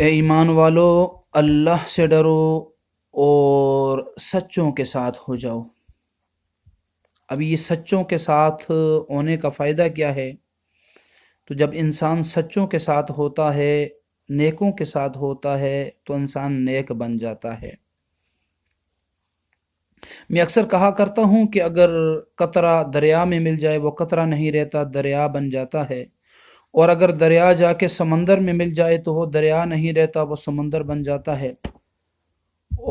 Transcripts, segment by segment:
اے ایمان والو، اللہ سے ڈرو اور سچوں کے ساتھ ہو جاؤ۔ اب یہ سچوں کے ساتھ ہونے کا فائدہ کیا ہے؟ تو جب انسان سچوں کے ساتھ ہوتا ہے، نیکوں کے ساتھ ہوتا ہے، تو انسان نیک بن جاتا ہے۔ میں اکثر کہا کرتا ہوں کہ اگر قطرہ دریا میں مل جائے وہ قطرہ نہیں رہتا، دریا بن جاتا ہے، اور اگر دریا جا کے سمندر میں مل جائے تو وہ دریا نہیں رہتا، وہ سمندر بن جاتا ہے۔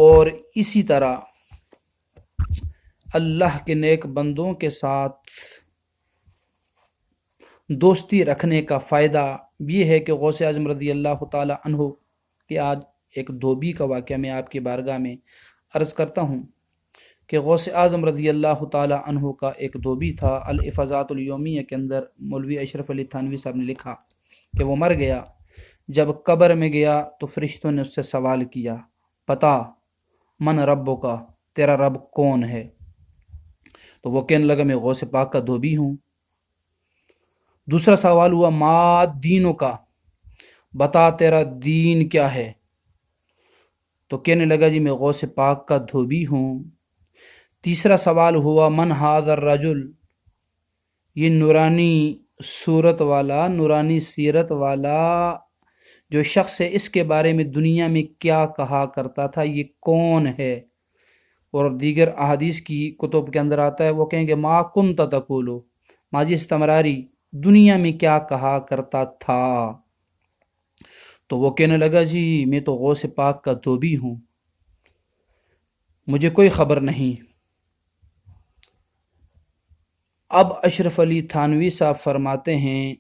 اور اسی طرح اللہ کے نیک بندوں کے ساتھ دوستی رکھنے کا فائدہ یہ ہے کہ غوث اعظم رضی اللہ تعالی عنہ کہ آج ایک دھوبی کا واقعہ میں آپ کی بارگاہ میں عرض کرتا ہوں کہ غوث اعظم رضی اللہ تعالی عنہ کا ایک دھوبی تھا۔ الافاضات الیومیہ کے اندر مولوی اشرف علی تھانوی صاحب نے لکھا کہ وہ مر گیا، جب قبر میں گیا تو فرشتوں نے اس سے سوال کیا، بتا من ربو کا، تیرا رب کون ہے؟ تو وہ کہنے لگا میں غوث پاک کا دھوبی ہوں۔ دوسرا سوال ہوا ما دینوں کا، بتا تیرا دین کیا ہے؟ تو کہنے لگا جی میں غوث پاک کا دھوبی ہوں۔ تیسرا سوال ہوا من ھذا الرجل، یہ نورانی صورت والا، نورانی سیرت والا جو شخص ہے، اس کے بارے میں دنیا میں کیا کہا کرتا تھا، یہ کون ہے؟ اور دیگر احادیث کی کتب کے اندر آتا ہے، وہ کہیں گے ما کنت تقولو، ماضی استمراری، دنیا میں کیا کہا کرتا تھا؟ تو وہ کہنے لگا جی میں تو غوث پاک کا دھوبی ہوں، مجھے کوئی خبر نہیں۔ اب اشرف علی تھانوی صاحب فرماتے ہیں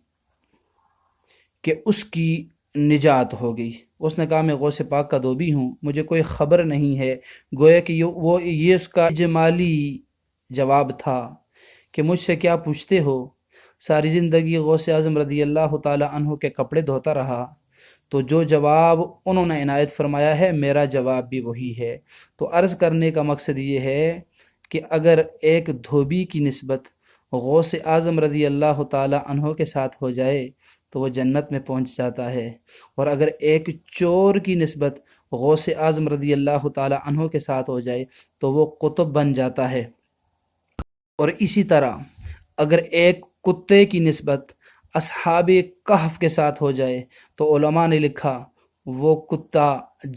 کہ اس کی نجات ہو گئی۔ اس نے کہا میں غوث پاک کا دھوبی ہوں، مجھے کوئی خبر نہیں ہے۔ گویا کہ یہ اس کا اجمالی جواب تھا کہ مجھ سے کیا پوچھتے ہو؟ ساری زندگی غوث اعظم رضی اللہ تعالی عنہ کے کپڑے دھوتا رہا، تو جو جواب انہوں نے عنایت فرمایا ہے میرا جواب بھی وہی ہے۔ تو عرض کرنے کا مقصد یہ ہے کہ اگر ایک دھوبی کی نسبت غوث اعظم رضی اللہ تعالی عنہ کے ساتھ ہو جائے تو وہ جنت میں پہنچ جاتا ہے، اور اگر ایک چور کی نسبت غوث اعظم رضی اللہ تعالی عنہ کے ساتھ ہو جائے تو وہ قطب بن جاتا ہے۔ اور اسی طرح اگر ایک کتے کی نسبت اصحاب کہف کے ساتھ ہو جائے تو علماء نے لکھا وہ کتا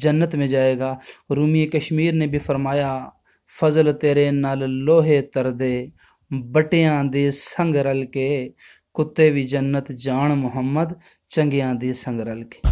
جنت میں جائے گا۔ رومی کشمیر نے بھی فرمایا فضل تیرے نال لوہے تردے، بٹیاں دے سنگ رل کے، کتے بھی جنت جان محمد چنگیاں دے سنگ رل کے۔